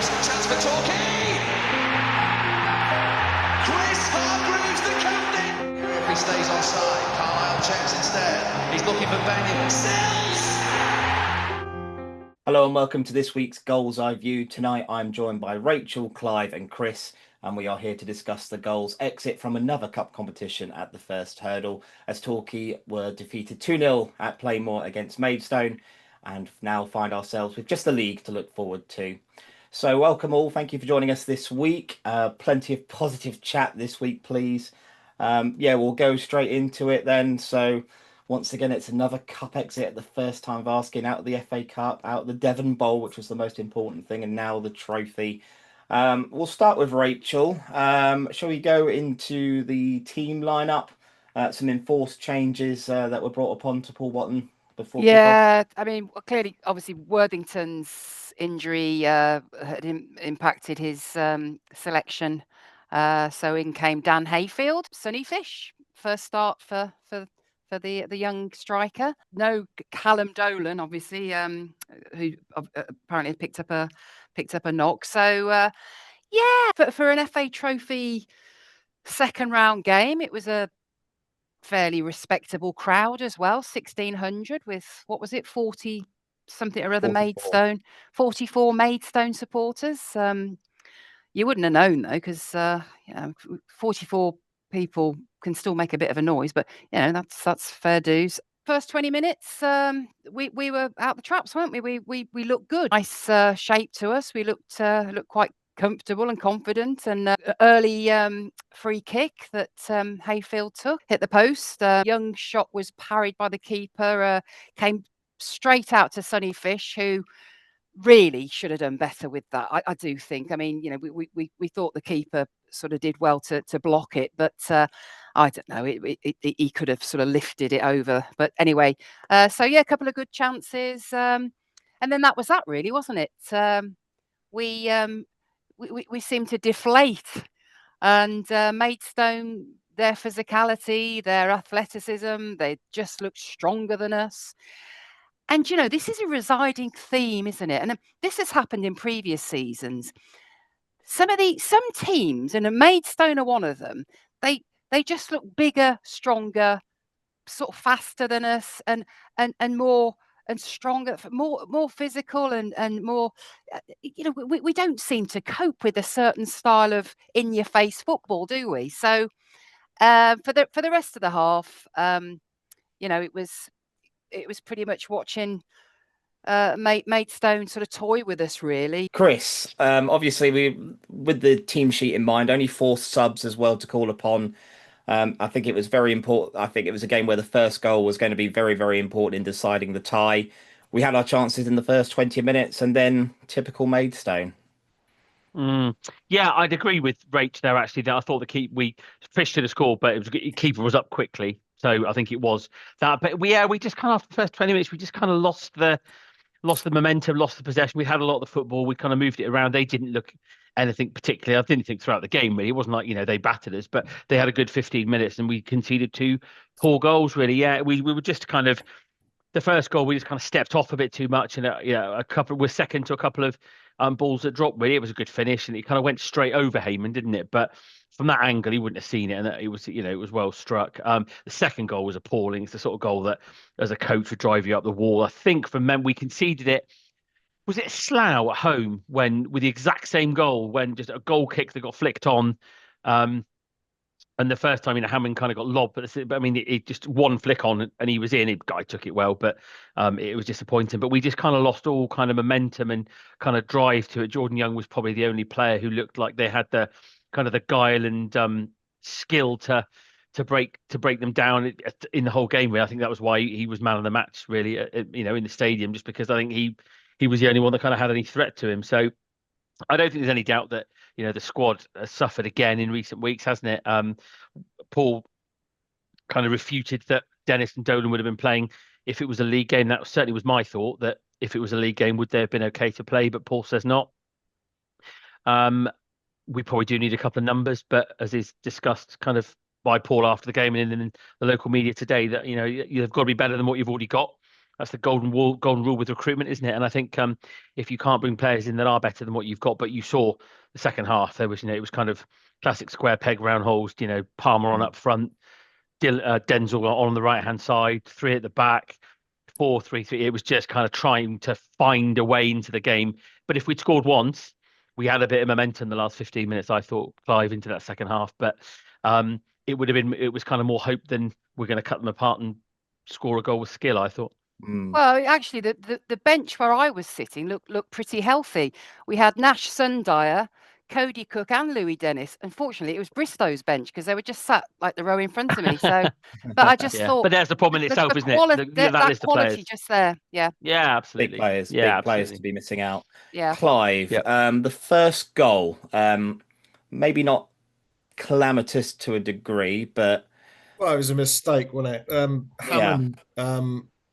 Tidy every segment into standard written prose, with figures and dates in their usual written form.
Chance for Torquay. Chris Hargreaves, the captain. If he stays offside, Carlisle checks instead. He's looking for Benyon. Sells. Hello and welcome to this week's Goals Eye View. Tonight I'm joined by Rachel, Clive and Chris, and we are here to discuss the Goals exit from another cup competition at the first hurdle, as Torquay were defeated 2-0 at Playmore against Maidstone, and now find ourselves with just the league to look forward to. So welcome all, thank you for joining us this week. Plenty of positive chat this week, please. We'll go straight into it then. So once again, it's another cup exit at the first time of asking, out of the FA Cup, out of the Devon Bowl, which was the most important thing, and now the trophy. We'll start with Rachel. Shall we go into the team lineup? Some enforced changes that were brought upon to Paul Watton before kickoff. I mean, clearly, obviously, Worthington's injury had impacted his selection. So in came Dan Hayfield, Sonny Fish, first start for the young striker. No Callum Dolan, obviously, who apparently picked up a knock. So for an FA Trophy second round game, it was a fairly respectable crowd as well. 1,600 with, what was it, 40 something or other 44. 44 Maidstone supporters. You wouldn't have known though, because 44 people can still make a bit of a noise, but that's fair dues. First 20 minutes, we were out the traps, weren't we? We looked good. Nice shape to us. We looked quite comfortable and confident, and early free kick that Hayfield took hit the post. Young shot was parried by the keeper, came straight out to Sonny Fish, who really should have done better with that. I do think. I mean, we thought the keeper sort of did well to block it, but I don't know. He could have sort of lifted it over. But anyway, a couple of good chances, and then that was that, really, wasn't it? We seem to deflate, and Maidstone, their physicality, their athleticism, they just look stronger than us. And, this is a residing theme, isn't it? And this has happened in previous seasons. Some teams, and Maidstone are one of them, they just look bigger, stronger, sort of faster than us, and more and stronger, more physical, and more. We don't seem to cope with a certain style of in-your-face football, do we? So for the rest of the half, it was pretty much watching Maidstone sort of toy with us, really. Chris, obviously with the team sheet in mind, only 4 subs as well to call upon. I think it was very important. I think it was a game where the first goal was going to be very, very important in deciding the tie. We had our chances in the first 20 minutes, and then typical Maidstone. Yeah, I'd agree with Rach there, actually, that I thought we Fish should have scored, but keeper was up quickly. So I think it was that. But we just kind of, after the first 20 minutes, we just kind of lost the momentum, lost the possession. We had a lot of the football. We kind of moved it around. They didn't look anything particularly. I didn't think throughout the game, really. It wasn't like, they battered us, but they had a good 15 minutes and we conceded 2 poor goals, really. Yeah, we were just kind of, the first goal, we just kind of stepped off a bit too much. And, we're second to a couple of balls that dropped, really. It was a good finish and it kind of went straight over Heyman, didn't it? But from that angle, he wouldn't have seen it, and it was well struck. The second goal was appalling. It's the sort of goal that, as a coach, would drive you up the wall. I think from memory, we conceded it. Was it Slough at home with the exact same goal, when just a goal kick that got flicked on, and the first time, Hammond kind of got lobbed, but I mean, it just one flick on and he was in. Guy took it well, but it was disappointing. But we just kind of lost all kind of momentum and kind of drive to it. Jordan Young was probably the only player who looked like they had the kind of the guile and skill to break them down in the whole game. Really, I think that was why he was man of the match, really, in the stadium, just because I think he was the only one that kind of had any threat to him. So I don't think there's any doubt that the squad has suffered again in recent weeks, hasn't it? Paul kind of refuted that Dennis and Dolan would have been playing if it was a league game. That certainly was my thought, that if it was a league game, would they have been okay to play? But Paul says not. We probably do need a couple of numbers, but as is discussed kind of by Paul after the game and in the local media today, that you've got to be better than what you've already got. That's the golden rule with recruitment, isn't it? And I think if you can't bring players in that are better than what you've got, but you saw the second half, there was, it was kind of classic square peg round holes. Palmer on up front, Denzel on the right hand side, 3 at the back, 4-3-3. It was just kind of trying to find a way into the game. But if we'd scored once, we had a bit of momentum the last 15 minutes, I thought, Clive, into that second half. But it was kind of more hope than we're going to cut them apart and score a goal with skill, I thought. Well, actually, the bench where I was sitting looked pretty healthy. We had Nash Sundyer, Cody Cook, and Louis Dennis. Unfortunately, it was Bristow's bench because they were just sat like the row in front of me. So, but I just thought. But there's the problem in itself, isn't it? That list of quality players. just there. Yeah. Yeah, absolutely. Big players. Yeah, big players to be missing out. Yeah. Clive, the first goal, maybe not calamitous to a degree, but well, it was a mistake, wasn't it?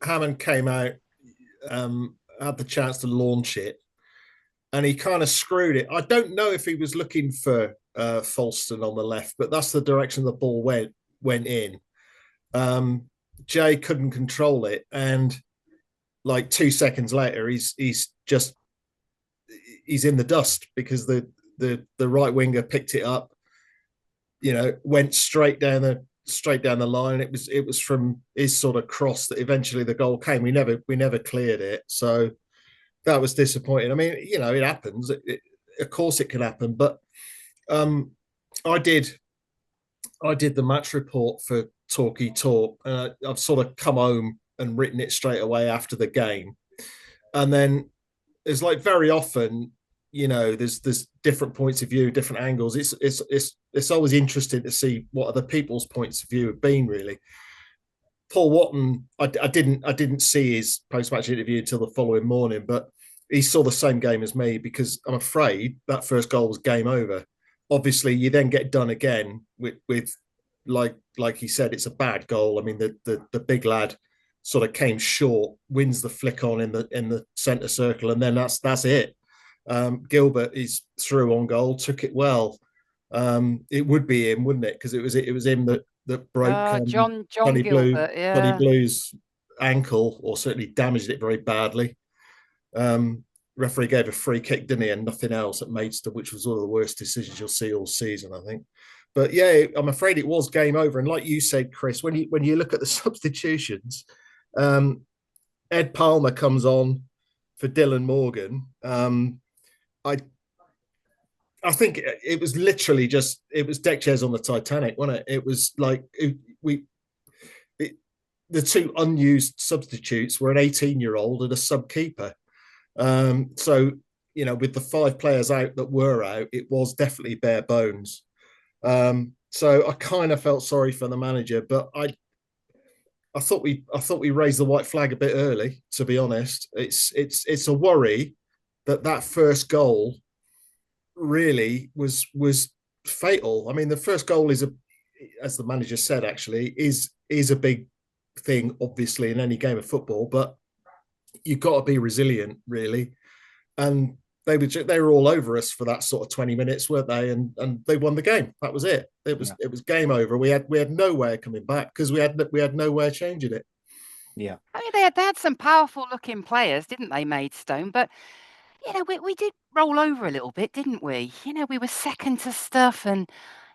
Hammond came out, had the chance to launch it, and he kind of screwed it. I don't know if he was looking for Falston on the left, but that's the direction the ball went in. Jay couldn't control it, and like 2 seconds later, he's in the dust because the right winger picked it up, went straight down the line. It was from his sort of cross that eventually the goal came. We never cleared it, so that was disappointing. I mean, it happens. Of course, it can happen. But I did the match report for Talky Talk, and I've sort of come home and written it straight away after the game. And then it's like very often, there's different points of view, different angles. It's always interesting to see what other people's points of view have been, really. Paul Watton, I didn't see his post-match interview until the following morning, but he saw the same game as me because I'm afraid that first goal was game over. Obviously, you then get done again with like he said, it's a bad goal. I mean, the big lad sort of came short, wins the flick on in the centre circle, and then that's it. Gilbert is through on goal, took it well. It would be him, wouldn't it? Because it was him that broke John Johnny Gilbert, Johnny Blue's ankle, or certainly damaged it very badly. Referee gave a free kick, didn't he, and nothing else at Maidstone, which was one of the worst decisions you'll see all season, I think. But yeah, I'm afraid it was game over. And like you said, Chris, when you look at the substitutions, Ed Palmer comes on for Dylan Morgan. I think it was literally it was deck chairs on the Titanic, wasn't it? It was like the two unused substitutes were an 18-year-old and a sub-keeper. So, with the 5 players out that were out, it was definitely bare bones. So I kind of felt sorry for the manager, but I thought we raised the white flag a bit early, to be honest. It's a worry that first goal really was fatal. I mean, the first goal is as the manager said, actually, is a big thing, obviously, in any game of football, but you've got to be resilient, really. And they were all over us for that sort of 20 minutes, weren't they? And they won the game. That was it. It was game over. We had no way of coming back because we had no way of changing it. Yeah. I mean, they had some powerful looking players, didn't they, Maidstone? But we did roll over a little bit, didn't we? We were second to stuff, and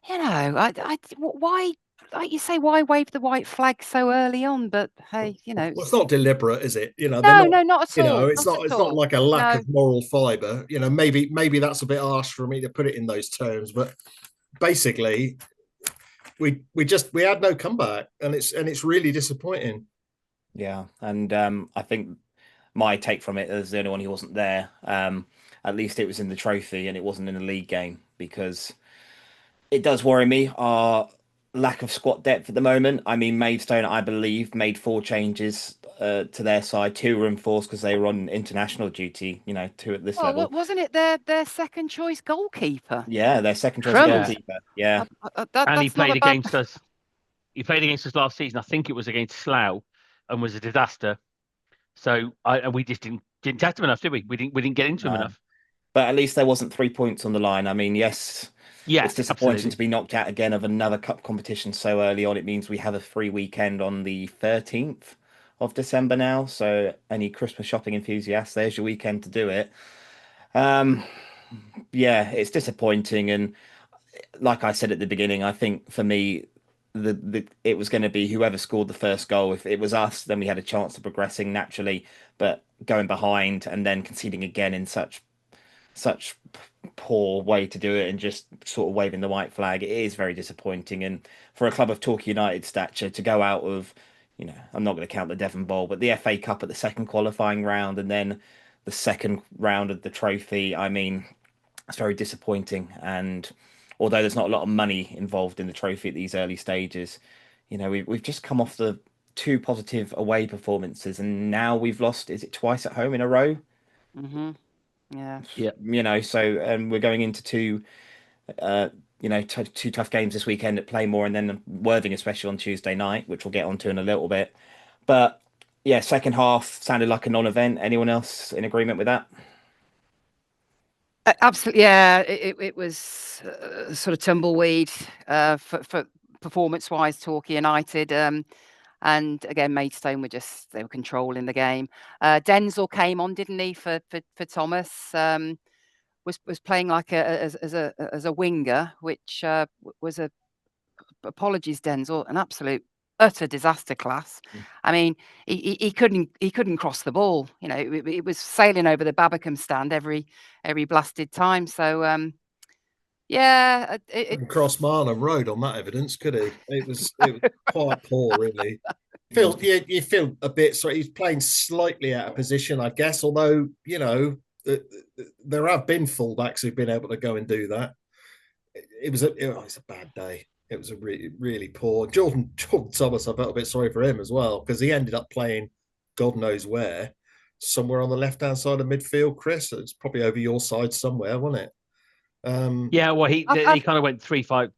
why, like you say, why wave the white flag so early on? But hey, well, it's not deliberate, is it? no, not at all. It's not like a lack of moral fibre. Maybe that's a bit harsh for me to put it in those terms, but basically, we had no comeback, and it's really disappointing. Yeah, and I think my take from it as the only one who wasn't there, at least it was in the trophy and it wasn't in the league game, because it does worry me, our lack of squad depth at the moment. I mean, Maidstone, I believe, made 4 changes to their side. 2 were enforced because they were on international duty, 2 at this level. Wasn't it their second choice goalkeeper? Yeah, their second choice goalkeeper. Yeah. And he played against us. He played against us last season. I think it was against Slough, and was a disaster. So we just didn't test him enough, did we? We didn't get into him enough. But at least there wasn't 3 points on the line. I mean, yes, it's disappointing to be knocked out again of another cup competition so early on. It means we have a free weekend on the 13th of December now. So any Christmas shopping enthusiasts, there's your weekend to do it. Yeah, it's disappointing, and like I said at the beginning, I think for me, it was going to be whoever scored the first goal. If it was us, then we had a chance of progressing naturally. But going behind and then conceding again in such poor way to do it, and just sort of waving the white flag, it is very disappointing. And for a club of Torquay United stature to go out of, I'm not going to count the Devon Bowl, but the FA Cup at the second qualifying round and then the second round of the trophy, I mean, it's very disappointing. And although there's not a lot of money involved in the trophy at these early stages, we've just come off the two positive away performances, and now we've lost, is it twice at home in a row? Mm-hmm. Yeah. So and we're going into two tough games this weekend at Playmore, and then Worthing especially on Tuesday night, which we'll get onto in a little bit. But yeah, second half sounded like a non-event. Anyone else in agreement with that? Absolutely, yeah. It was sort of tumbleweed for performance-wise, Torquay United. And again, Maidstone they were controlling the game. Denzel came on, didn't he, for Thomas? Was playing like as a winger, which was apologies, Denzel, an absolute utter disaster class. I mean, he couldn't cross the ball. It was sailing over the Babacom stand every blasted time. So yeah, Couldn't cross Marlon Road on that evidence, could he? It was quite poor, really. You feel a bit sorry. He's playing slightly out of position, I guess. Although there have been fullbacks who've been able to go and do that. It's a bad day. It was a really, really poor. Jordan Thomas, I felt a bit sorry for him as well, because he ended up playing God knows where, somewhere on the left-hand side of midfield, Chris. It's probably over your side somewhere, wasn't it? Yeah, well, he kind of went 3-5-2,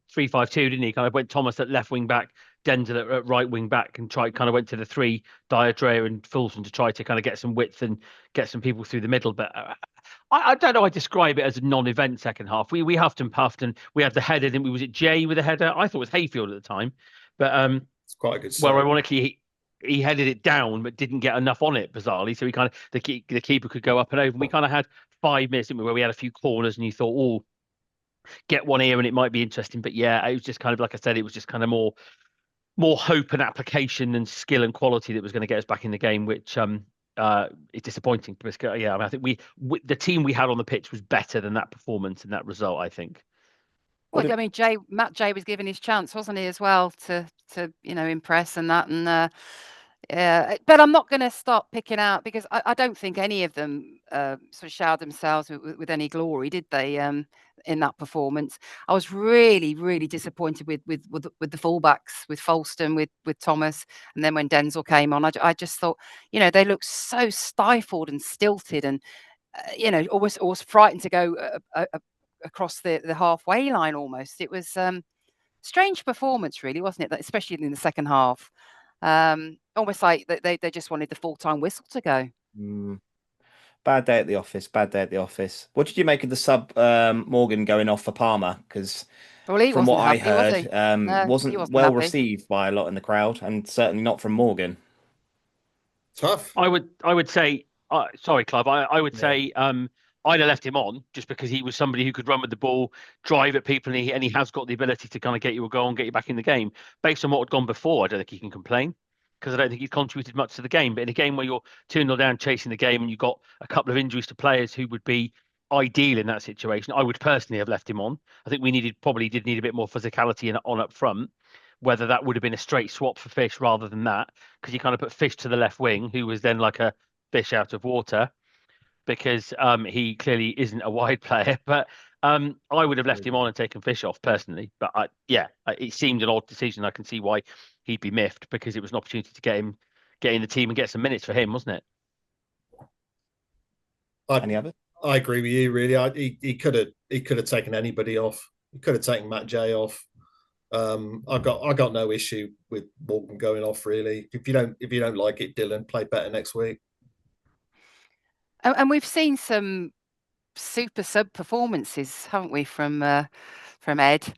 didn't he? Kind of went Thomas at left wing back, Denzel at right wing back, and kind of went to the three, Dyer, and Fulton, to try to kind of get some width and get some people through the middle. But I don't know. I describe it as a non-event second half. We huffed and puffed, and we had the header. Didn't we? Was it Jay with a header? I thought it was Hayfield at the time, but it's quite a good. Well, ironically, he headed it down, but didn't get enough on it. Bizarrely, so he kind of the keeper could go up and over. And we kind of had 5 minutes, didn't we, where we had a few corners, and you thought, oh, get one here and it might be interesting. But yeah, it was just kind of, like I said, it was just kind of more hope and application and skill and quality that was going to get us back in the game, which is disappointing. Because yeah, I mean, I think the team we had on the pitch was better than that performance and that result, I think. Well, I mean, Matt Jay was given his chance, wasn't he, as well, to impress and that. And yeah, but I'm not going to start picking out, because I don't think any of them sort of showered themselves with any glory, did they? In that performance, I was really, really disappointed with the fullbacks, with Folston, with Thomas, and then when Denzel came on, I just thought, they looked so stifled and stilted, and almost frightened to go across the halfway line almost. It was strange performance, really, wasn't it? Especially in the second half. Almost like they just wanted the full-time whistle to go. Bad day at the office. What did you make of the sub Morgan going off for Palmer? Because from what I heard, wasn't well received by a lot in the crowd, and certainly not from Morgan. Tough. I would say, sorry, Clive. I would say I'd have left him on, just because he was somebody who could run with the ball, drive at people, and he has got the ability to kind of get you a goal and get you back in the game. Based on what had gone before, I don't think he can complain, because I don't think he's contributed much to the game. But in a game where you're 2-0 down chasing the game, and you've got a couple of injuries to players who would be ideal in that situation, I would personally have left him on. I think we probably did need a bit more physicality on up front. Whether that would have been a straight swap for Fish rather than that, because you kind of put Fish to the left wing, who was then like a fish out of water, because he clearly isn't a wide player. But I would have left him on and taken Fish off personally. But it seemed an odd decision. I can see why he'd be miffed, because it was an opportunity to get in the team and get some minutes for him, wasn't it? Any other? I agree with you, really. He could have taken anybody off. He could have taken Matt Jay off. I got no issue with Morgan going off, really. If you don't like it, Dylan, play better next week. And we've seen some super sub performances, haven't we, from Ed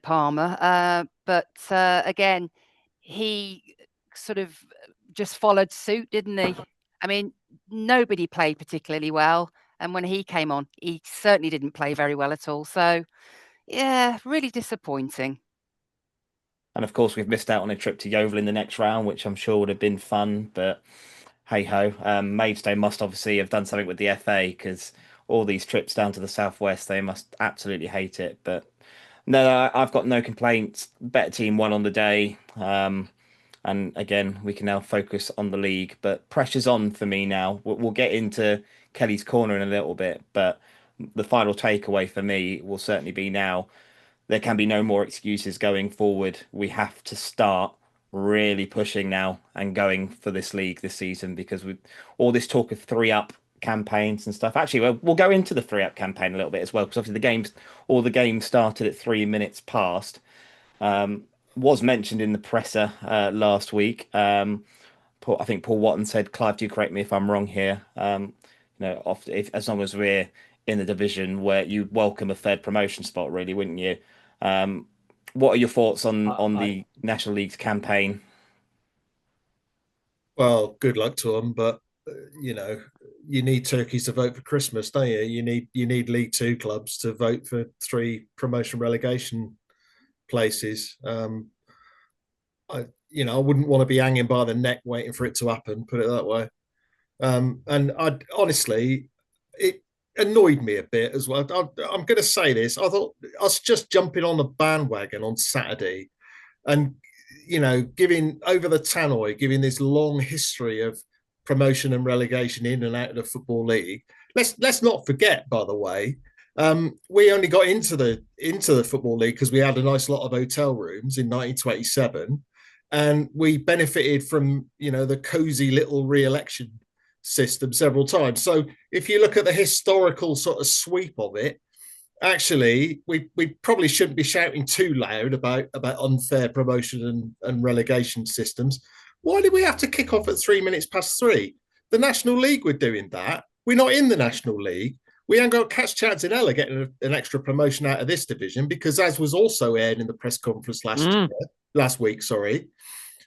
Palmer? But again, he sort of just followed suit, didn't he? I mean, nobody played particularly well, and when he came on, he certainly didn't play very well at all. So, yeah, really disappointing. And of course, we've missed out on a trip to Yeovil in the next round, which I'm sure would have been fun. But hey ho, Maidstone must obviously have done something with the FA, because all these trips down to the southwest, they must absolutely hate it. But no, I've got no complaints. Better team won on the day. And again, we can now focus on the league. But pressure's on for me now. We'll get into Kelly's corner in a little bit. But the final takeaway for me will certainly be now there can be no more excuses going forward. We have to start really pushing now and going for this league this season, because with all this talk of 3-up campaigns and stuff. Actually, we'll go into the 3-up campaign a little bit as well, because obviously all the games started at 3 minutes past. Was mentioned in the presser last week. I think Paul Watton said, Clive, do correct me if I'm wrong here. As long as we're in the division, where you welcome a third promotion spot, really, wouldn't you? What are your thoughts on the National League's campaign? Well, good luck to them, but you need turkeys to vote for Christmas, don't you? You need League Two clubs to vote for 3 promotion relegation places. I wouldn't want to be hanging by the neck waiting for it to happen. Put it that way. And I honestly, it annoyed me a bit as well. I'm going to say this. I thought I was just jumping on the bandwagon on Saturday, and giving over the tannoy, giving this long history of promotion and relegation in and out of the Football League. Let's not forget, by the way, we only got into the Football League because we had a nice lot of hotel rooms in 1927, and we benefited from the cosy little re-election system several times. So if you look at the historical sort of sweep of it, actually we probably shouldn't be shouting too loud about unfair promotion and relegation systems. Why did we have to kick off at 3 minutes past 3? The National League were doing that. We're not in the National League. We ain't got catch chance in Ella getting an extra promotion out of this division, because as was also aired in the press conference last week,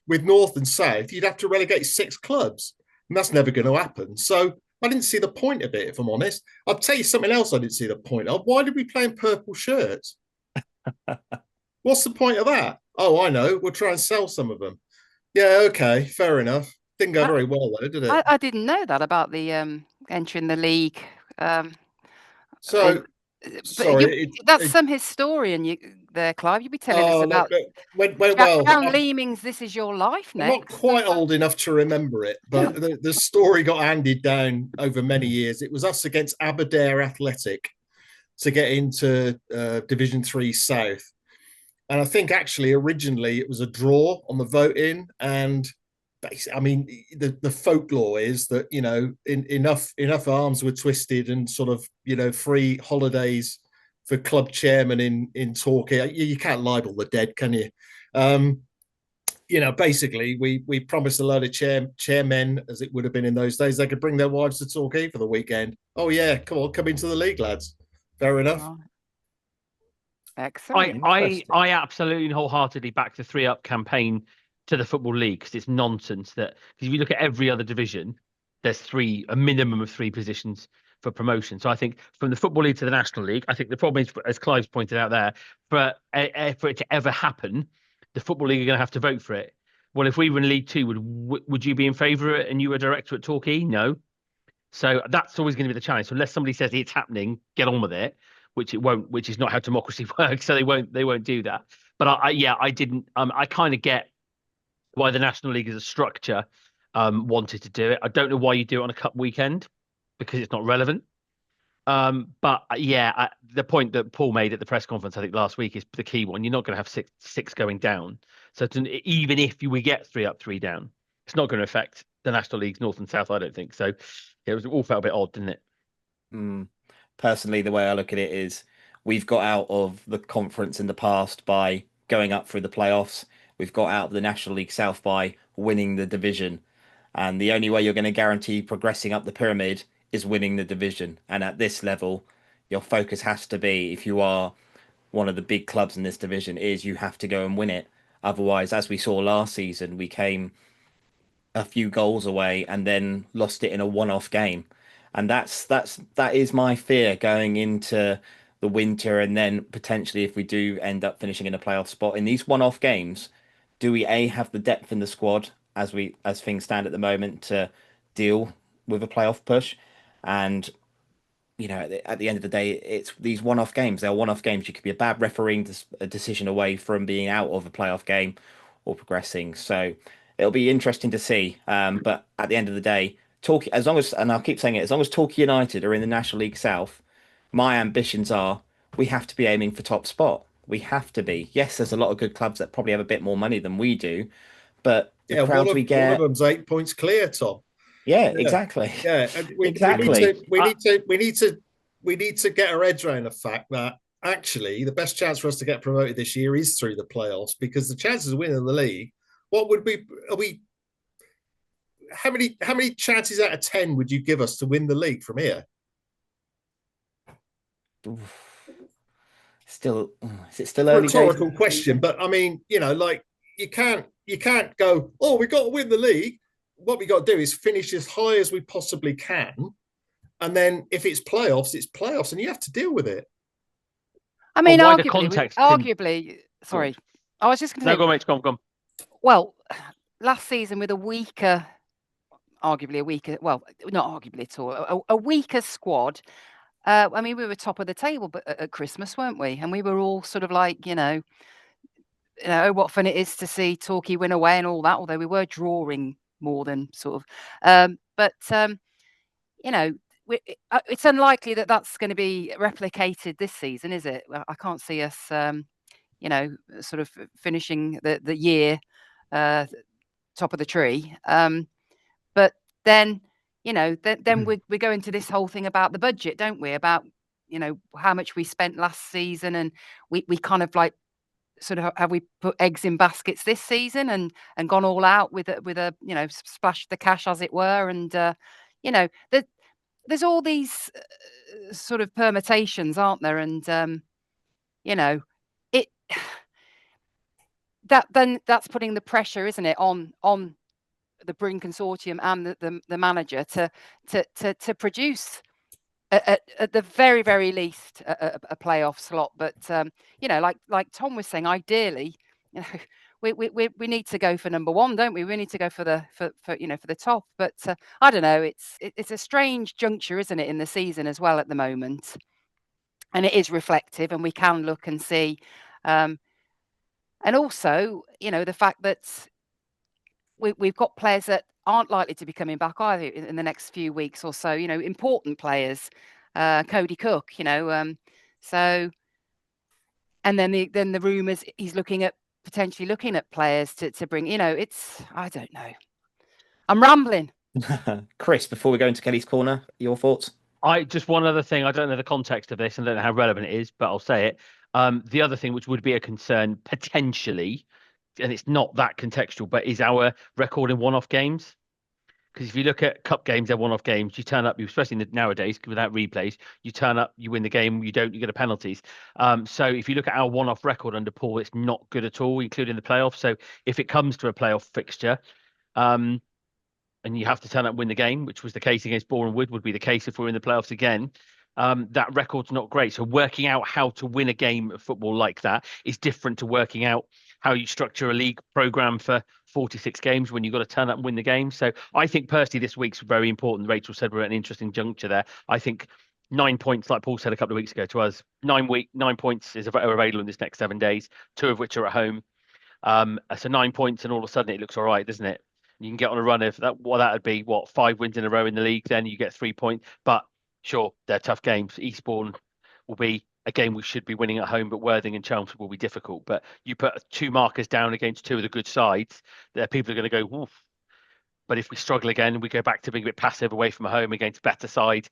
with North and South, you'd have to relegate 6 clubs, and that's never going to happen. So I didn't see the point of it, if I'm honest. I'll tell you something else I didn't see the point of. Why did we play in purple shirts? What's the point of that? Oh, I know. We'll try and sell some of them. Yeah, okay, fair enough. Didn't go very well, though, did it? I didn't know that about the entering the league. Sorry, that's some historian there, Clive. You'll be telling us about Down Leeming's This Is Your Life next. I'm not quite old enough to remember it, but the story got handed down over many years. It was us against Aberdare Athletic to get into Division 3 South. And I think actually originally it was a draw on the vote-in, and I mean, the folklore is that enough arms were twisted, and sort of free holidays for club chairman in Torquay. You can't libel the dead, can you? Basically we promised a load of chairmen, as it would have been in those days, they could bring their wives to Torquay for the weekend. Oh yeah, come into the league, lads. Fair enough. Oh. Excellent. I absolutely and wholeheartedly back the 3-up campaign to the Football League, because it's nonsense because if you look at every other division, there's a minimum of 3 positions for promotion. So I think from the Football League to the National League, I think the problem is, as Clive's pointed out there, for it to ever happen, the Football League are going to have to vote for it. Well, if we were in League 2, would you be in favour of it and you were a director at Torquay? No. So that's always going to be the challenge. So unless somebody says it's happening, get on with it, which it won't, which is not how democracy works. So they won't do that. But I didn't. I kind of get why the National League as a structure wanted to do it. I don't know why you do it on a cup weekend, because it's not relevant. But the point that Paul made at the press conference, I think last week, is the key one. You're not going to have six going down. So even if we get 3 up, 3 down, it's not going to affect the National League's North and South, I don't think. So it all felt a bit odd, didn't it? Personally, the way I look at it is we've got out of the conference in the past by going up through the playoffs. We've got out of the National League South by winning the division. And the only way you're going to guarantee progressing up the pyramid is winning the division. And at this level, your focus has to be, if you are one of the big clubs in this division, is you have to go and win it. Otherwise, as we saw last season, we came a few goals away and then lost it in a one-off game. And that is my fear going into the winter, and then potentially if we do end up finishing in a playoff spot in these one-off games, do we have the depth in the squad as things stand at the moment to deal with a playoff push? And at the end of the day, it's these one-off games. They're one-off games. You could be a bad refereeing a decision away from being out of a playoff game or progressing. So it'll be interesting to see. But at the end of the day, as long as, and I'll keep saying it, as long as Torquay United are in the National League South, my ambitions are we have to be aiming for top spot. We have to be. Yes, there's a lot of good clubs that probably have a bit more money than we do, but the crowds we get. One of them's 8 points clear, Tom. Yeah, exactly. Yeah, exactly. We need to get our heads around the fact that actually the best chance for us to get promoted this year is through the playoffs, because the chances of winning the league, how many chances out of 10 would you give us to win the league from here? Still, is it still early? Rhetorical question, but I mean, you can't go, oh, we got to win the league. What we got to do is finish as high as we possibly can, and then if it's playoffs, and you have to deal with it. I mean, arguably, sorry, I was just going to say. No, go on, mate. Go on. Well, last season with arguably a weaker, well, not arguably at all, a weaker squad. I mean, we were top of the table, but at Christmas, weren't we? And we were all sort of like, what fun it is to see Torquay win away and all that. Although we were drawing more than sort of, it's unlikely that that's going to be replicated this season, is it? I can't see us, sort of finishing the year top of the tree. But then, then we go into this whole thing about the budget, don't we? About how much we spent last season, and we kind of like sort of have we put eggs in baskets this season and gone all out with a splash the cash, as it were, and there's all these sort of permutations, aren't there? And it that's putting the pressure, isn't it, on the Bryn Consortium and the manager to produce at the very, very least a playoff slot. But like Tom was saying, ideally, we need to go for number one, don't we? We need to go for the top. But I don't know. It's a strange juncture, isn't it, in the season as well at the moment, and it is reflective, and we can look and see, and also the fact that we've got players that aren't likely to be coming back either in the next few weeks or so. Important players, Cody Cook. So, and then the rumours he's potentially looking at players to bring. It's, I don't know. I'm rambling. Chris, before we go into Kelly's corner, your thoughts? Just one other thing. I don't know the context of this and don't know how relevant it is, but I'll say it. The other thing which would be a concern potentially, and it's not that contextual, but is our record in one-off games. Because if you look at cup games, they're one-off games. You turn up, especially nowadays without replays, you turn up, you win the game, you don't, you get a penalties. So if you look at our one-off record under Paul, it's not good at all, including the playoffs. So if it comes to a playoff fixture, and you have to turn up and win the game, which was the case against Boreham Wood, would be the case if we're in the playoffs again. That record's not great. So working out how to win a game of football like that is different to working out how you structure a league program for 46 games when you've got to turn up and win the game. So I think personally this week's very important. Rachel said we're at an interesting juncture there. I think 9 points, like Paul said a couple of weeks ago to us, 9 points are available in this next 7 days, 2 of which are at home. So 9 points, and all of a sudden it looks all right, doesn't it? You can get on a run of that. Well, that would be 5 wins in a row in the league. Then you get 3 points. But sure, they're tough games. Eastbourne will be a game we should be winning at home, but Worthing and Chelmsford will be difficult. But you put 2 markers down against 2 of the good sides, there people are going to go, woof. But if we struggle again, we go back to being a bit passive away from home against a better side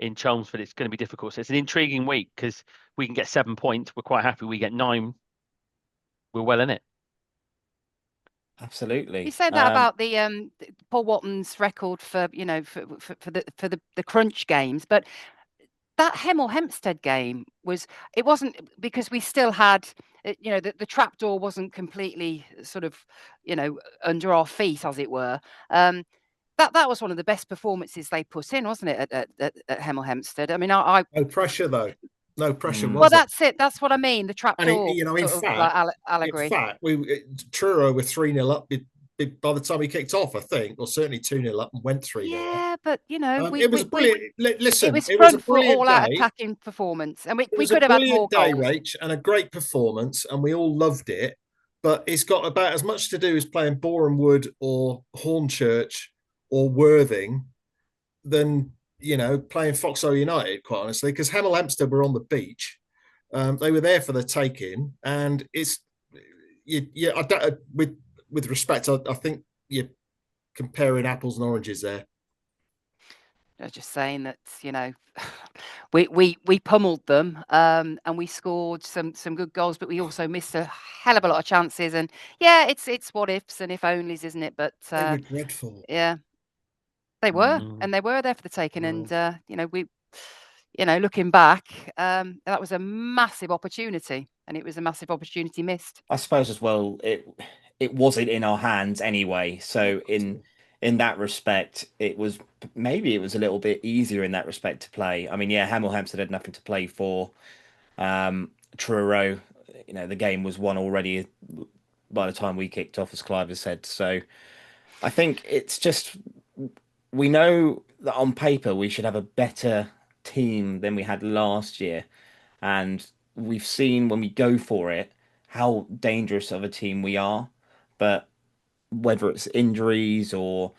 in Chelmsford, it's going to be difficult. So it's an intriguing week because we can get 7 points. We're quite happy. We get 9. We're well in it. Absolutely. You said that about the Paul Watton's record for for the crunch games, but that Hemel Hempstead game it wasn't because we still had, the trapdoor wasn't completely sort of, under our feet, as it were. That was one of the best performances they put in, wasn't it, at Hemel Hempstead? I mean, No pressure though. No pressure, well, was there? that's it. That's what I mean. The And trapdoor in sort of like allegory. Truro were 3-0 up by the time he kicked off, I think, or certainly 2-0 up and went 3-0 up. Yeah, but It was a brilliant. Listen, it was it was a front foot, brilliant all out day. attacking performance, and It we was a could have had more brilliant day, goals. Rach, and a great performance, and we all loved it. But it's got about as much to do as playing Boreham Wood or Hornchurch or Worthing than playing Foxhole United, quite honestly, because Hemel Hempstead were on the beach. They were there for the taking, and it's I don't, with respect, I think you're comparing apples and oranges there. I was just saying that we pummeled them, and we scored some good goals, but we also missed a hell of a lot of chances. And yeah, it's what ifs and if onlys, isn't it? But They were dreadful. Yeah, they were, and they were there for the taking. And we, looking back, that was a massive opportunity, and it was a massive opportunity missed. I suppose as well, it wasn't in our hands anyway. So in that respect, it was a little bit easier in that respect to play. I mean, yeah, Hemel Hempstead had nothing to play for. Truro, the game was won already by the time we kicked off, as Clive has said. So I think it's just, we know that on paper we should have a better team than we had last year. And we've seen when we go for it how dangerous of a team we are. But whether it's injuries or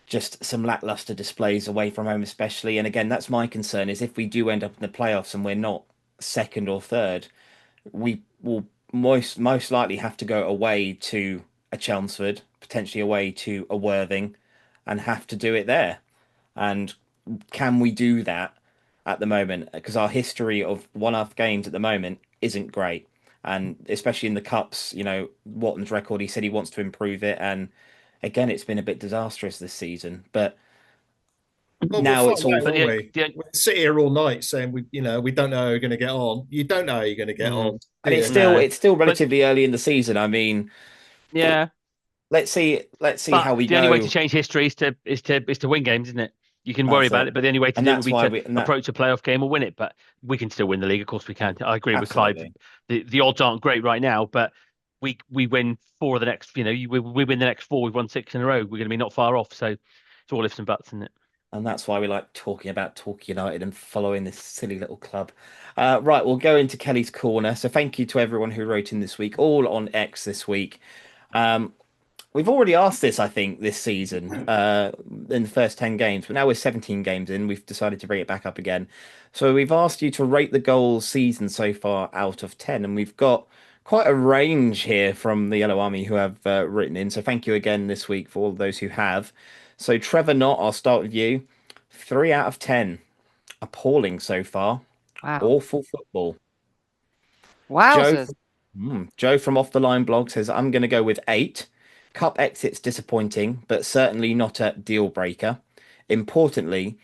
just some lackluster displays away from home, especially. And again, that's my concern, is if we do end up in the playoffs and we're not second or third, we will most likely have to go away to a Chelmsford, potentially away to a Worthing, and have to do it there. And can we do that at the moment? Because our history of one-off games at the moment isn't great. And especially in the cups, Watton's record, he said he wants to improve it. And again, it's been a bit disastrous this season. But now it's all. But we sit here all night saying we don't know how you're going to get on. You don't know how you're going to get on, and it's still relatively early in the season. I mean, yeah. Let's see how we go. The only way to change history is to win games, isn't it? You can worry about it, but the only way to do it would be to approach a playoff game or win it. But we can still win the league, of course we can. I agree with Clive. The odds aren't great right now, but we win 4 of the next. We win the next 4. We've won 6 in a row. We're going to be not far off. So it's all ifs and buts, isn't it? And that's why we like talking about Torquay United and following this silly little club. Right, we'll go into Kelly's Corner. So thank you to everyone who wrote in this week, all on X this week. We've already asked this, I think, this season in the first 10 games, but now we're 17 games in. We've decided to bring it back up again. So we've asked you to rate the goals season so far out of 10, and we've got quite a range here from the Yellow Army who have written in. So thank you again this week for all of those who have. So Trevor Knott, I'll start with you. 3 out of 10. Appalling so far. Wow. Awful football. Wowzers. Joe from Off the Line blog says, I'm going to go with 8. Cup exit's disappointing, but certainly not a deal breaker. Importantly,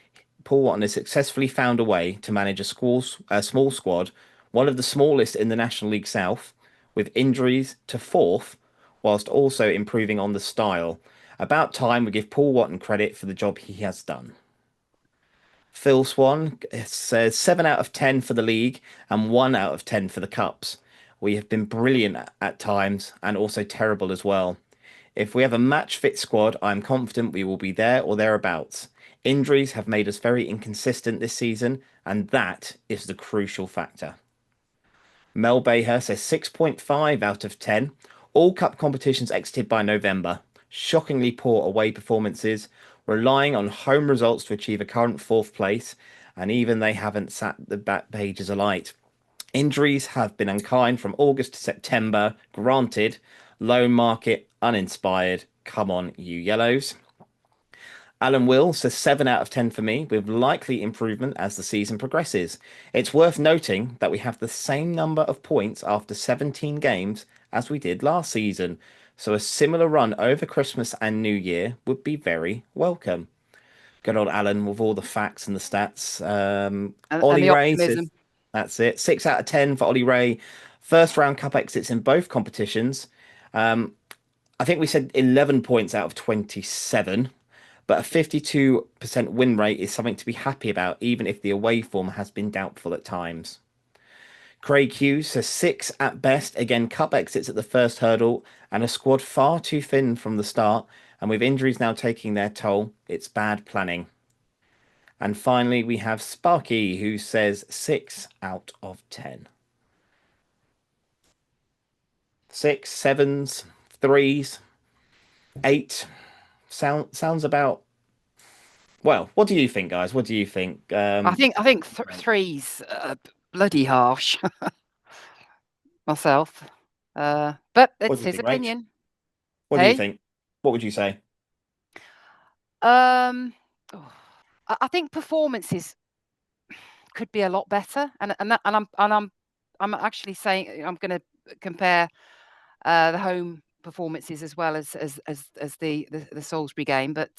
Paul Watton has successfully found a way to manage a small squad, one of the smallest in the National League South, with injuries to 4th, whilst also improving on the style. About time we give Paul Watton credit for the job he has done. Phil Swan says 7 out of 10 for the league and 1 out of 10 for the cups. We have been brilliant at times and also terrible as well. If we have a match-fit squad, I'm confident we will be there or thereabouts. Injuries have made us very inconsistent this season, and that is the crucial factor. Mel Beher says 6.5 out of 10. All cup competitions exited by November. Shockingly poor away performances, relying on home results to achieve a current 4th place, and even they haven't sat the back pages alight. Injuries have been unkind from August to September, granted. Low market, uninspired. Come on, you Yellows. Alan Will says 7 out of 10 for me, with likely improvement as the season progresses. It's worth noting that we have the same number of points after 17 games as we did last season, so a similar run over Christmas and New Year would be very welcome. Good old Alan with all the facts and the stats. And Ollie the Ray says, optimism. that's it. 6 out of 10 for Ollie Ray. First round cup exits in both competitions. I think we said 11 points out of 27, but a 52% win rate is something to be happy about, even if the away form has been doubtful at times. Craig Hughes says 6 at best. Again, cup exits at the first hurdle and a squad far too thin from the start. And with injuries now taking their toll, it's bad planning. And finally, we have Sparky, who says 6 out of 10. 6, 7s, 3s, 8. Sounds about. Well, what do you think, guys? What do you think? I think three's bloody harsh myself, but it's his opinion. What do you think? What would you say? I think performances could be a lot better, and I'm actually saying I'm going to compare the home performances as well as the Salisbury game, but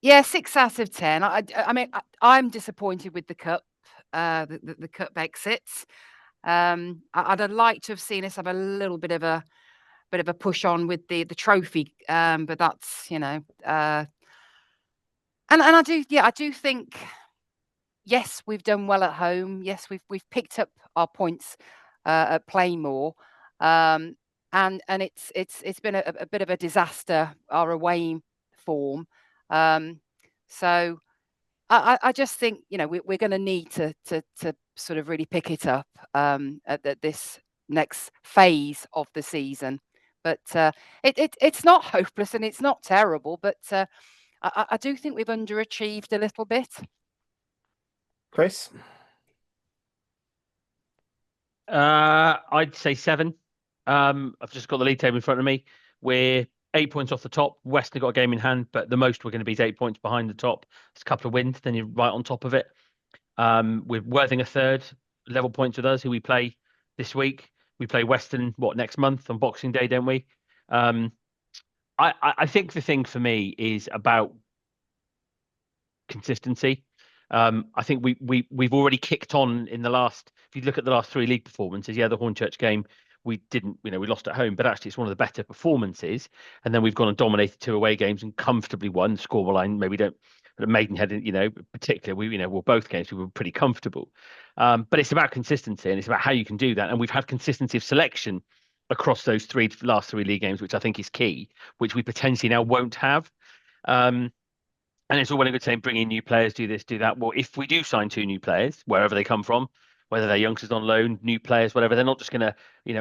yeah, 6 out of 10. I mean, I'm disappointed with the cup, the cup exits. I'd have liked to have seen us have a little bit of a push on with the trophy, but that's and I do think, yes, we've done well at home. Yes, we've picked up our points at Plainmoor, and it's been a bit of a disaster, our away form. So I just think we're going to need to sort of really pick it up at this next phase of the season. But it's not hopeless and it's not terrible, but I do think we've underachieved a little bit. Chris? I'd say 7. I've just got the league table in front of me. We're 8 points off the top. Western got a game in hand, but the most we're going to be is 8 points behind the top. It's a couple of wins, then you're right on top of it. With Worthing a third, level points with us, who we play this week. We play Western next month on Boxing Day, don't we? I think the thing for me is about consistency. I think we've already kicked on in the last. If you look at the last 3 league performances, the Hornchurch game we didn't, we lost at home, but actually it's one of the better performances. And then we've gone and dominated 2 away games and comfortably won. Scoreline maybe don't, but Maidenhead, particularly, well, both games we were pretty comfortable. But it's about consistency and it's about how you can do that. And we've had consistency of selection across those last 3 league games, which I think is key, which we potentially now won't have. And it's all well and good saying bring in new players, do this, do that. Well, if we do sign 2 new players, wherever they come from, whether they're youngsters on loan, new players, whatever, they're not just going to,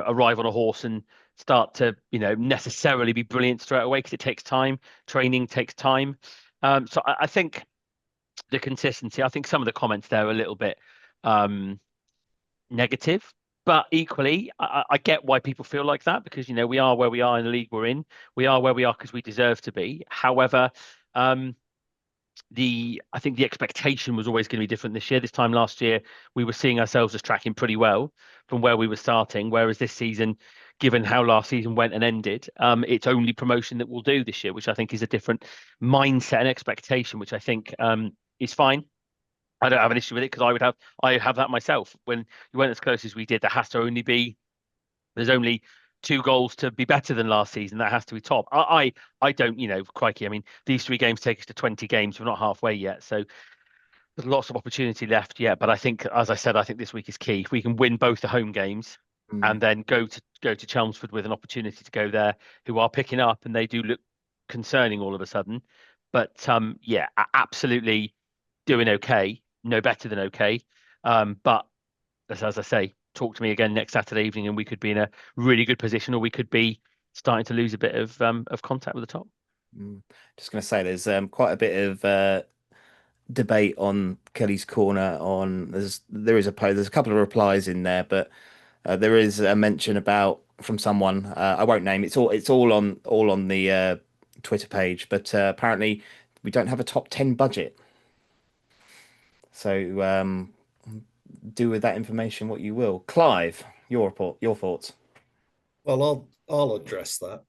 arrive on a horse and start to, necessarily be brilliant straight away, because it takes time. Training takes time. So I think the consistency, I think some of the comments there are a little bit negative, but equally, I get why people feel like that, because, we are where we are in the league we're in. We are where we are because we deserve to be. However, I think the expectation was always going to be different this year. This time last year, we were seeing ourselves as tracking pretty well from where we were starting. Whereas this season, given how last season went and ended, it's only promotion that we'll do this year, which I think is a different mindset and expectation, which I think is fine. I don't have an issue with it, because I have that myself. When you went as close as we did, there's only 2 goals to be better than last season. That has to be top. I don't, crikey. I mean, these 3 games take us to 20 games. We're not halfway yet. So there's lots of opportunity left yet. But I think, as I said, I think this week is key. If we can win both the home games and then go to Chelmsford with an opportunity to go there, who are picking up, and they do look concerning all of a sudden. But absolutely doing okay. No better than okay. But as I say, talk to me again next Saturday evening and we could be in a really good position, or we could be starting to lose a bit of contact with the top. Just going to say there's quite a bit of debate on Kelly's Corner. There's a couple of replies in there, but there is a mention about from someone, I won't name. It's all on the Twitter page, but apparently we don't have a top 10 budget. So do with that information what you will. Clive, your report, your thoughts. Well, I'll address that.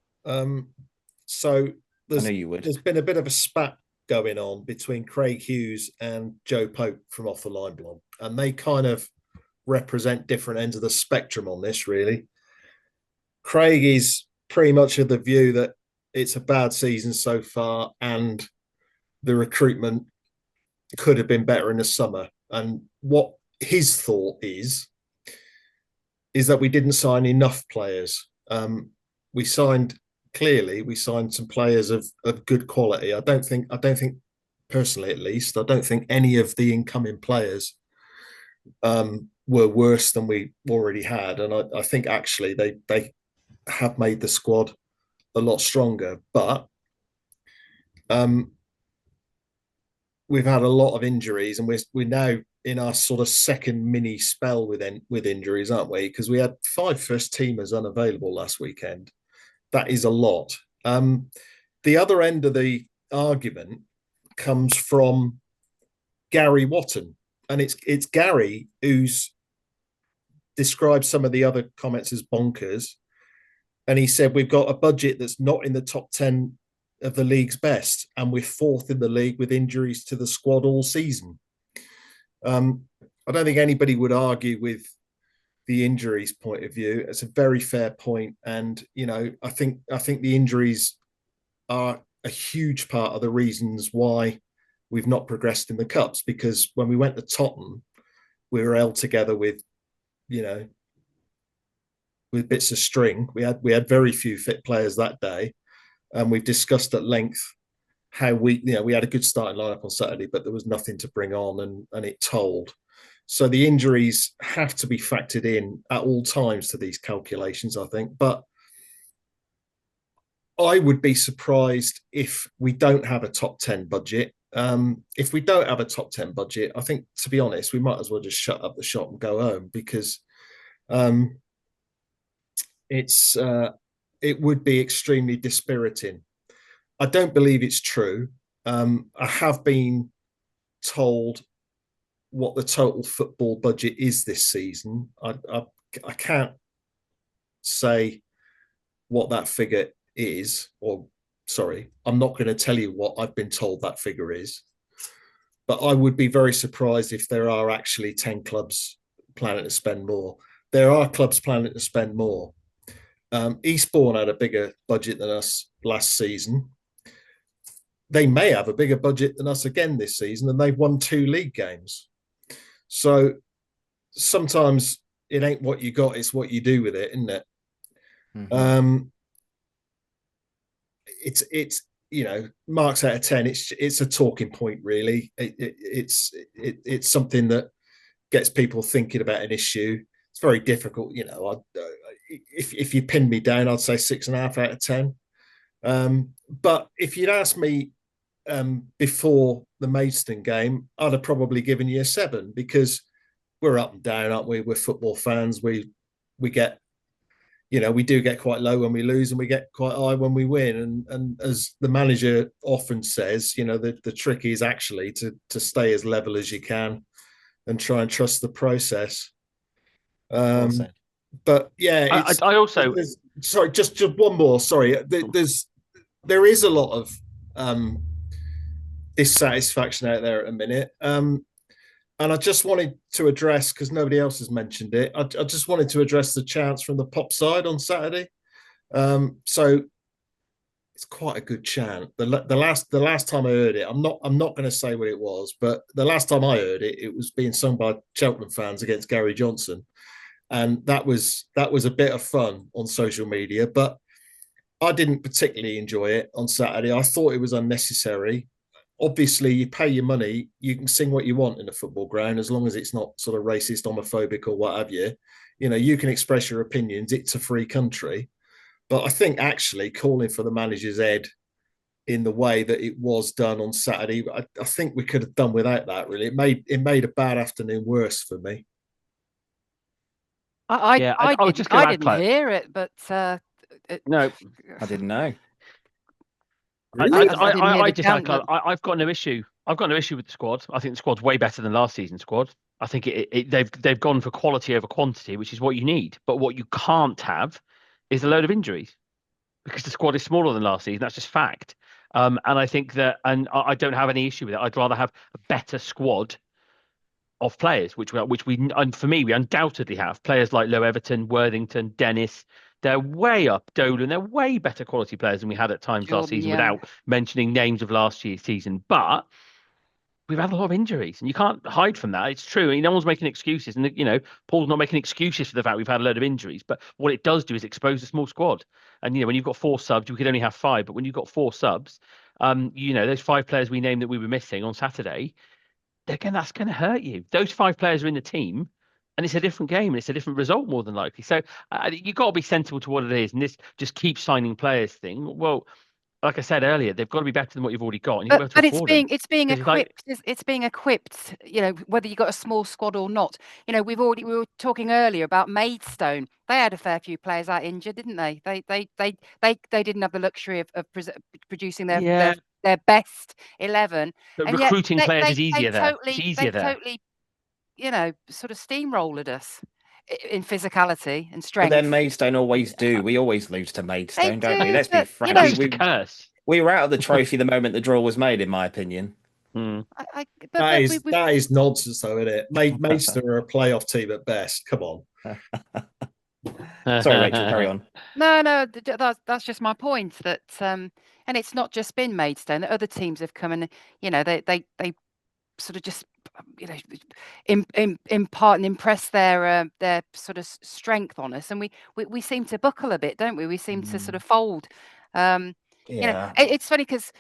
So I know you would. There's been a bit of a spat going on between Craig Hughes and Joe Pope from Off the Line blog, and they kind of represent different ends of the spectrum on this, really. Craig is pretty much of the view that it's a bad season so far and the recruitment could have been better in the summer. And what his thought is that we didn't sign enough players. We signed some players of good quality. I don't think personally, at least, I don't think any of the incoming players were worse than we already had. And I think actually they have made the squad a lot stronger. But we've had a lot of injuries, and we're now in our sort of second mini spell with injuries, aren't we? Because we had 5 first teamers unavailable last weekend. That is a lot. The other end of the argument comes from Gary Watton, and it's Gary who's described some of the other comments as bonkers. And he said, we've got a budget that's not in the top 10 of the league's best, and we're 4th in the league with injuries to the squad all season. I don't think anybody would argue with the injuries point of view. It's a very fair point. And, I think the injuries are a huge part of the reasons why we've not progressed in the cups, because when we went to Tottenham, we were held together with bits of string. We had very few fit players that day. And we've discussed at length how we had a good starting lineup on Saturday, but there was nothing to bring on, and it told. So the injuries have to be factored in at all times to these calculations, I think. But I would be surprised if we don't have a top 10 budget. If we don't have a top 10 budget, I think, to be honest, we might as well just shut up the shop and go home, because it would be extremely dispiriting. I don't believe it's true. I have been told what the total football budget is this season. I can't say what that figure is, I'm not going to tell you what I've been told that figure is, but I would be very surprised if there are actually 10 clubs planning to spend more. There are clubs planning to spend more. Eastbourne had a bigger budget than us last season. They may have a bigger budget than us again this season, and they've won 2 league games. So sometimes it ain't what you got, it's what you do with it, isn't it? Mm-hmm. It's marks out of 10. It's a talking point, really. It's something that gets people thinking about an issue. It's very difficult, if you pin me down, I'd say 6.5 out of 10. But if you'd asked me before the Maidstone game, I'd have probably given you a 7, because we're up and down, aren't we? We're football fans. We get, we do get quite low when we lose, and we get quite high when we win. And as the manager often says, the trick is actually to stay as level as you can and try and trust the process. But yeah, I also sorry, just one more. Sorry, there is a lot of dissatisfaction out there at a minute, and I just wanted to address, because nobody else has mentioned it. I just wanted to address the chants from the Pop side on Saturday. So it's quite a good chant. The last time I heard it, I'm not going to say what it was, but the last time I heard it, it was being sung by Cheltenham fans against Gary Johnson. And that was a bit of fun on social media, but I didn't particularly enjoy it on Saturday. I thought it was unnecessary. Obviously, you pay your money, you can sing what you want in a football ground, as long as it's not sort of racist, homophobic, or what have you. You can express your opinions. It's a free country. But I think actually calling for the manager's head in the way that it was done on Saturday, I think we could have done without that, really. It made a bad afternoon worse for me. I didn't hear it, but no, I didn't know. Really? I've got no issue. I've got no issue with the squad. I think the squad's way better than last season's squad. I think they've gone for quality over quantity, which is what you need. But what you can't have is a load of injuries, because the squad is smaller than last season. That's just fact. And I think that, and I don't have any issue with it. I'd rather have a better squad of players, which we, and for me, we undoubtedly have players like Low Everton, Worthington, Dennis. They're way up. Dolan, they're way better quality players than we had at times last Jordan season, Young. without mentioning names of last year's season. But we've had a lot of injuries, and you can't hide from that. It's true. I mean, no one's making excuses, and Paul's not making excuses for the fact we've had a load of injuries. But what it does do is expose a small squad. And when you've got 4 subs, we could only have 5. But when you've got 4 subs, those 5 players we named that we were missing on Saturday, that's going to hurt you. Those 5 players are in the team, and it's a different game, and it's a different result more than likely. So you've got to be sensible to what it is, and this just keep signing players thing. Well, like I said earlier, they've got to be better than what you've already got, and you've got to But it's afford them. being 'Cause equipped. It's being equipped. Whether you got a small squad or not. We were talking earlier about Maidstone. They had a fair few players out injured, didn't they? They didn't have the luxury of producing Yeah, their best 11, but and yet recruiting players is easier there. It's totally easier there. sort of steamrolled us in physicality and But strength. then Maidstone always do. We always lose to They Maidstone, don't we? do, Let's be but, frank. That's just a curse. We were out of the trophy the moment the draw was made, in my opinion. Mm. That is nonsense, though, isn't it? Maidstone are a playoff team at best. Come on. Sorry, Rachel, carry on. No, that's just my point. That and it's not just been Maidstone. That other teams have come and they sort of just impart and impress their sort of strength on us, and we seem to buckle a bit, don't we? We seem to sort of fold. Yeah. It's funny because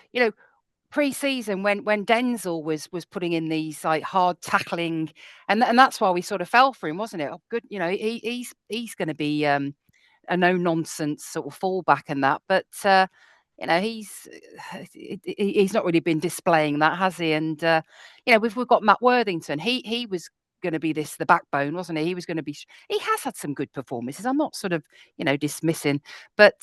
pre-season when Denzel was putting in these like hard tackling, and that's why we sort of fell for him, wasn't it? Oh, good, he's going to be a no nonsense sort of fallback and that, but he's not really been displaying that, has he? And we've got Matt Worthington. He was going to be the backbone, wasn't he? He was going to be. He has had some good performances. I'm not sort of dismissing, but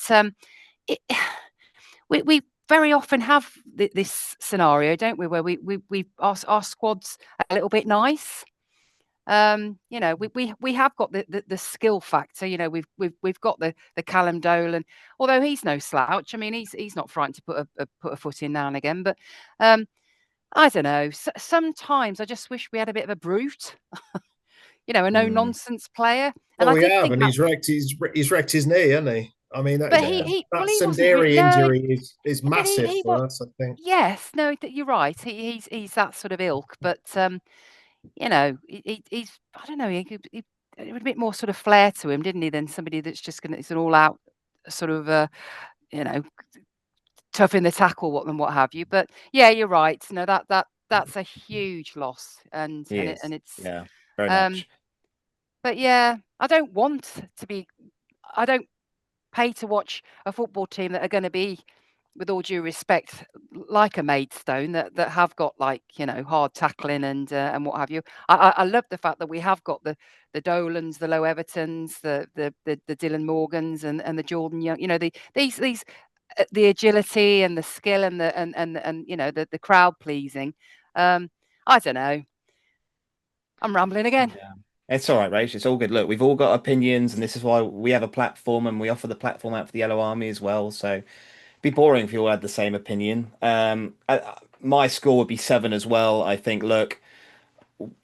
we very often have this scenario, don't we, where we our squad's a little bit nice. We have got the skill factor. We've got the Callum Dolan, although he's no slouch. I mean, he's not frightened to put a foot in now and again. But I don't know. Sometimes I just wish we had a bit of a brute, a no nonsense player. And Well, I we did have, think and he's wrecked his knee, hasn't he? I mean, that Senderi injury is massive for us, I think. Yes, no, you're right. He's that sort of ilk, but he's I don't know. He had a bit more sort of flair to him, didn't he? Than somebody that's just it's an all out sort of tough in the tackle, what have you. But yeah, you're right. No, that's a huge loss, and it's very much. But yeah, I don't want to be. I don't pay to watch a football team that are going to be, with all due respect, like a Maidstone that have got hard tackling and what have you. I love the fact that we have got the Dolans, the Low Evertons, the Dylan Morgans and the Jordan Young. These the agility and the skill and the crowd pleasing. I don't know. I'm rambling again. Yeah. It's all right, Rach. It's all good. Look, we've all got opinions, and this is why we have a platform, and we offer the platform out for the Yellow Army as well. So it'd be boring if you all had the same opinion. My score would be 7 as well. I think. Look,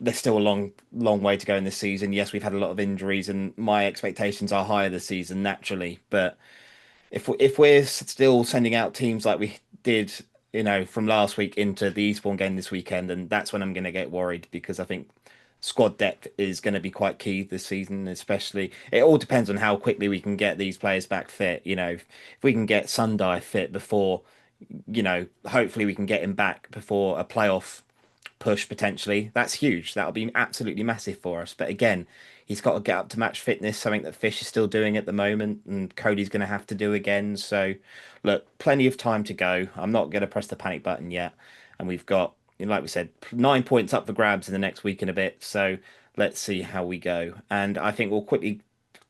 there's still a long way to go in this season. Yes, we've had a lot of injuries, and my expectations are higher this season naturally. But if we're still sending out teams like we did, from last week into the Eastbourne game this weekend, and that's when I'm going to get worried, because I think squad depth is going to be quite key this season. Especially, it all depends on how quickly we can get these players back fit. If we can get Sundai fit before, hopefully we can get him back before a playoff push potentially. That's huge. That'll be absolutely massive for us. But again, he's got to get up to match fitness, something that Fish is still doing at the moment, and Cody's going to have to do again. So, look, plenty of time to go. I'm not going to press the panic button yet, and we've got, like we said, 9 points up for grabs in the next week and a bit. So let's see how we go. And I think we'll quickly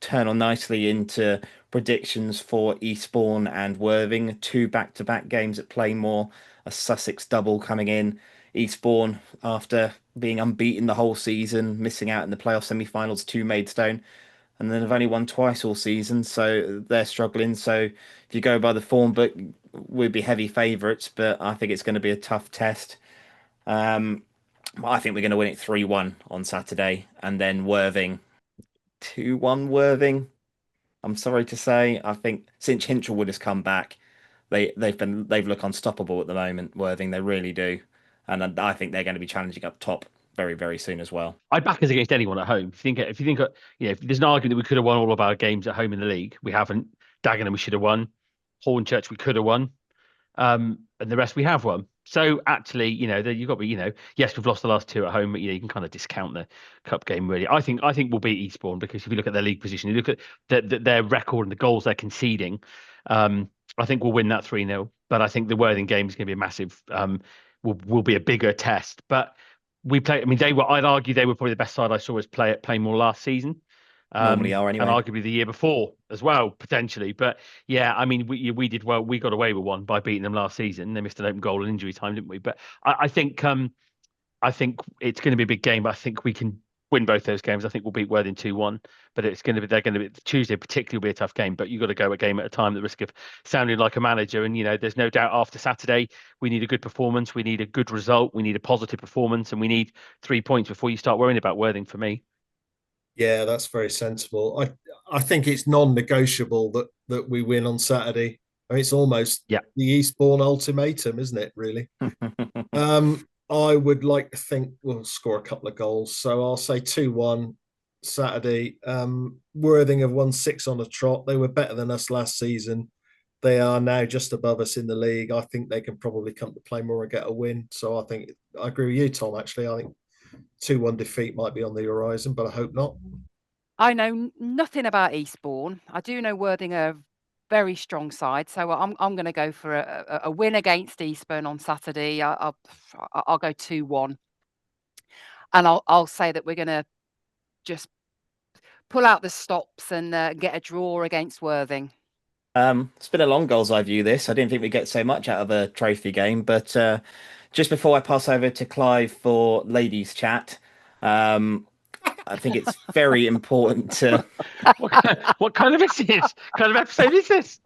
turn on nicely into predictions for Eastbourne and Worthing, 2 back-to-back games at Plainmoor, a Sussex double coming in. Eastbourne, after being unbeaten the whole season, missing out in the playoff semi-finals to Maidstone, and then have only won twice all season, so they're struggling. So if you go by the form book, we'd be heavy favourites, but I think it's going to be a tough test. I think we're going to win it 3-1 on Saturday, and then Worthing 2-1 Worthing. I'm sorry to say, I think since Hinchelwood has come back, they've looked unstoppable at the moment. Worthing, they really do, and I think they're going to be challenging up top very, very soon as well. I back us against anyone at home. If you think, if there's an argument that we could have won all of our games at home in the league, we haven't. Dagenham we should have won. Hornchurch we could have won. And the rest we have won. So actually, you've got to be, yes, we've lost the last 2 at home, but you can kind of discount the cup game really. I think we'll beat Eastbourne, because if you look at their league position, you look at their record and the goals they're conceding. I think we'll win that 3-0. But I think the Worthing game is going to be a massive, will be a bigger test. But we play. I mean, I'd argue they were probably the best side I saw us play more last season. Normally are anyway, and arguably the year before as well, potentially. But yeah, I mean, we did well. We got away with one by beating them last season. They missed an open goal in injury time, didn't we? But I think it's going to be a big game. But I think we can win both those games. I think we'll beat Worthing 2-1. But they're going to be Tuesday, particularly, will be a tough game. But you've got to go a game at a time at the risk of sounding like a manager. And there's no doubt after Saturday we need a good performance, we need a good result, we need a positive performance, and we need 3 points before you start worrying about Worthing. For me. Yeah, that's very sensible. I think it's non-negotiable that we win on Saturday. I mean, it's almost the Eastbourne ultimatum, isn't it? Really. I would like to think we'll score a couple of goals, so I'll say 2-1 Saturday. Worthing have won 6 on a trot. They were better than us last season. They are now just above us in the league. I think they can probably come to Playmore and get a win. So I agree with you, Tom. Actually, I think 2-1 defeat might be on the horizon, but I hope not. I know nothing about Eastbourne. I do know Worthing are a very strong side, so I'm going to go for a win against Eastbourne on Saturday. I'll go 2-1, and I'll say that we're going to just pull out the stops and get a draw against Worthing. It's been a long Goals Eye View this. I didn't think we'd get so much out of a trophy game, but just before I pass over to Clive for ladies chat, I think it's very important to what kind of episode is this?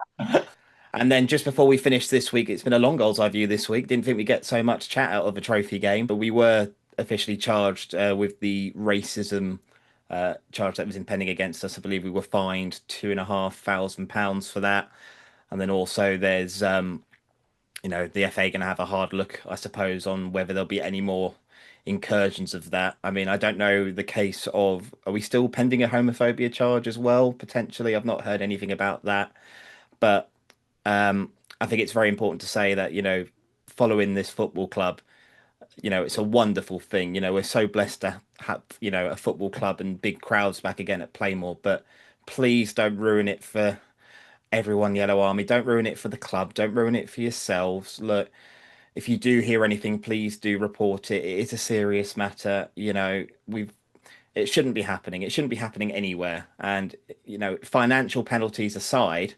And then just before we finish this week, it's been a long Goals Eye View this week. Didn't think we'd get so much chat out of a trophy game, but we were officially charged with the racism charge that was impending against us. I believe we were fined £2,500 for that. And then also there's, the FA going to have a hard look, I suppose, on whether there'll be any more incursions of that. I mean, I don't know the case of, are we still pending a homophobia charge as well? Potentially. I've not heard anything about that. But I think it's very important to say that, following this football club, it's a wonderful thing. We're so blessed to have, a football club and big crowds back again at Playmore. But please don't ruin it for everyone, Yellow Army. Don't ruin it for the club. Don't ruin it for yourselves. Look, if you do hear anything, please do report it. It is a serious matter. It shouldn't be happening. It shouldn't be happening anywhere. And, financial penalties aside,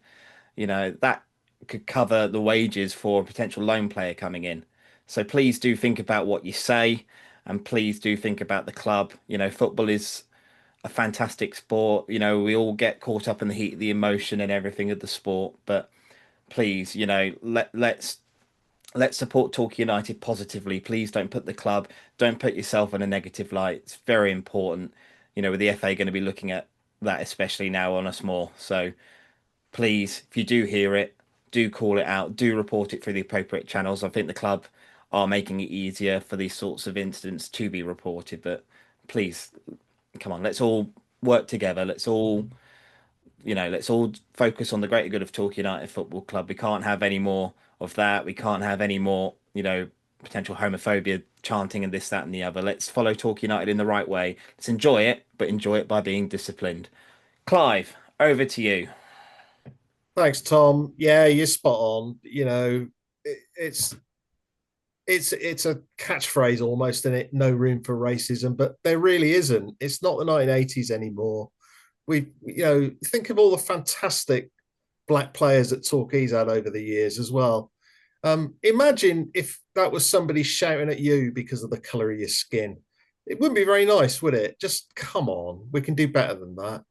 that could cover the wages for a potential loan player coming in. So please do think about what you say, and please do think about the club. Football is a fantastic sport. We all get caught up in the heat of the emotion and everything of the sport. But please, let's support Torquay United positively. Please don't put the club, don't put yourself in a negative light. It's very important. With the FA going to be looking at that, especially now, on us more. So please, if you do hear it, do call it out, do report it through the appropriate channels. I think the club are making it easier for these sorts of incidents to be reported. But please, come on, let's all work together. Let's all focus on the greater good of Torquay United Football Club. We can't have any more of that. We can't have any more, potential homophobia chanting and this, that, and the other. Let's follow Torquay United in the right way. Let's enjoy it, but enjoy it by being disciplined. Clive, over to you. Thanks, Tom. Yeah, you're spot on. It's a catchphrase almost, in it, no room for racism, but there really isn't. It's not the 1980s anymore. We think of all the fantastic black players that Torquay's had over the years as well. Imagine if that was somebody shouting at you because of the colour of your skin. It wouldn't be very nice, would it? Just come on, we can do better than that.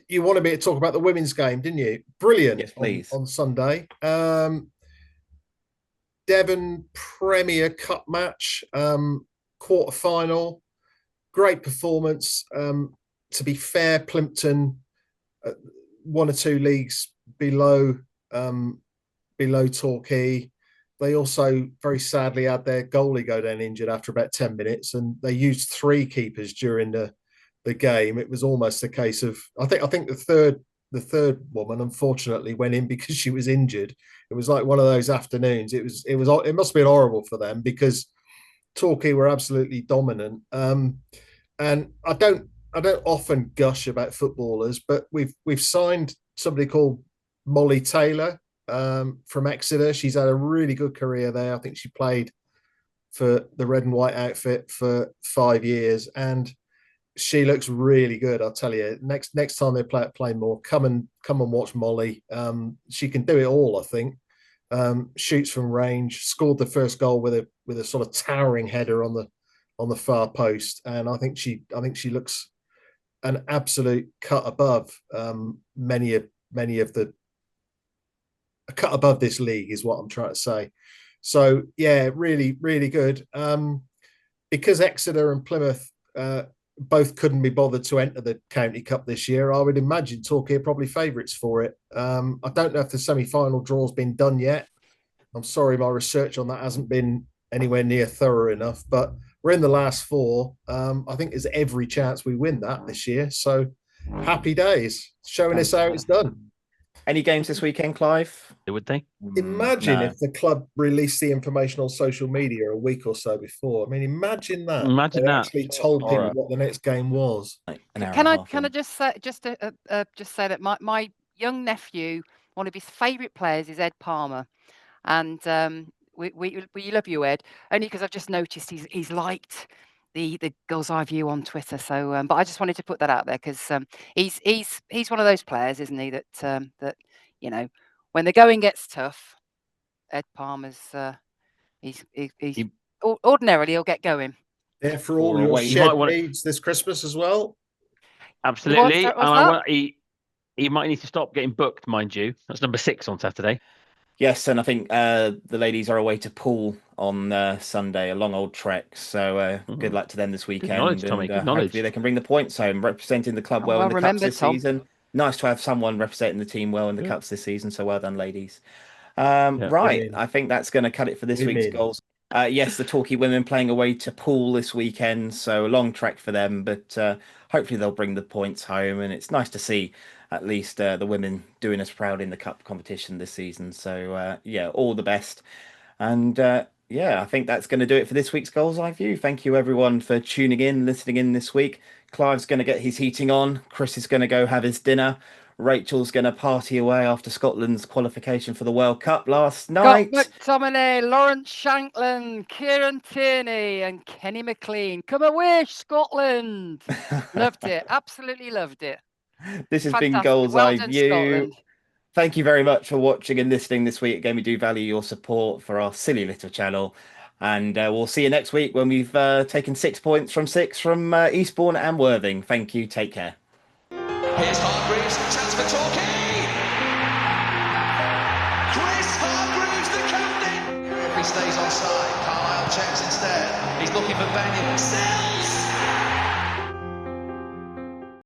you wanted me to talk about the women's game, didn't you? Brilliant. Yes, please. On Sunday. Devon Premier Cup match, quarter final. Great performance. To be fair, Plimpton, 1 or 2 leagues below Torquay. They also very sadly had their goalie go down injured after about 10 minutes, and they used 3 keepers during the game. It was almost a case of I think the third woman unfortunately went in because she was injured. It was like one of those afternoons. It must have been horrible for them because Torquay were absolutely dominant. And I don't often gush about footballers, but we've signed somebody called Molly Taylor from Exeter. She's had a really good career there. I think she played for the red and white outfit for 5 years, and she looks really good. I'll tell you. Next time they play more, come and watch Molly. She can do it all. I think. Shoots from range. Scored the first goal with a sort of towering header on the far post, and I think she looks an absolute cut above many of the a cut above this league is what I'm trying to say. So yeah, really, really good. Because Exeter and Plymouth both couldn't be bothered to enter the County Cup this year, I would imagine Torquay are probably favourites for it. I don't know if the semi-final draw's been done yet. I'm sorry, my research on that hasn't been anywhere near thorough enough, but we're in the last 4. I think there's every chance we win that this year. So happy days, showing us how it's done. Any games this weekend, Clive? Would they? Imagine No. if the club released the information on social media a week or so before. I mean, imagine that. Imagine they that. actually told people what the next game was. Like an hour Can and a I half can I in. just say that my young nephew, one of his favourite players is Ed Palmer, and we love you, Ed, only because I've just noticed he's liked the Gull'S Eye View on Twitter. So, but I just wanted to put that out there because he's one of those players, isn't he? That when the going gets tough, Ed Palmer's he's ordinarily he'll get going. Yeah, for all Or your away. You shed might want- needs this Christmas as well. Absolutely. What's And that? he might need to stop getting booked, mind you. That's number 6 on Saturday. Yes, and I think the ladies are away to Poole on Sunday, a long old trek. So good luck to them this weekend. knowledge, Tommy, and good knowledge. hopefully they can bring the points home, representing the club well Well in the cups remembered, this Tom. season. Nice to have someone representing the team well in the cups this season. So well done, ladies. Yeah. Right, Amen. I think that's going to cut it for this week's Amen. goals. Yes, the Torquay women playing away to Poole this weekend, so a long trek for them, but hopefully they'll bring the points home, and it's nice to see at least the women doing us proud in the cup competition this season. So yeah, all the best, and yeah, I think that's going to do it for this week's Goals Eye View. Thank you everyone for tuning in, listening in this week. Clive's going to get his heating on. Chris is going to go have his dinner. Rachel's going to party away after Scotland's qualification for the World Cup last night. Scott McTominay, Lawrence Shanklin, Kieran Tierney, and Kenny McLean. Come away, Scotland! Loved it. Absolutely loved it. This has Fantastic. been Goals Well Eye done, View. Scotland. Thank you very much for watching and listening this week. Again, we do value your support for our silly little channel. And we'll see you next week when we've taken 6 points from 6 from Eastbourne and Worthing. Thank you. Take care. Here's Hargreaves, chance for Torquay. Chris Hargreaves, the captain. If he stays onside, Carlisle checks instead. He's looking for Benyon. Sells.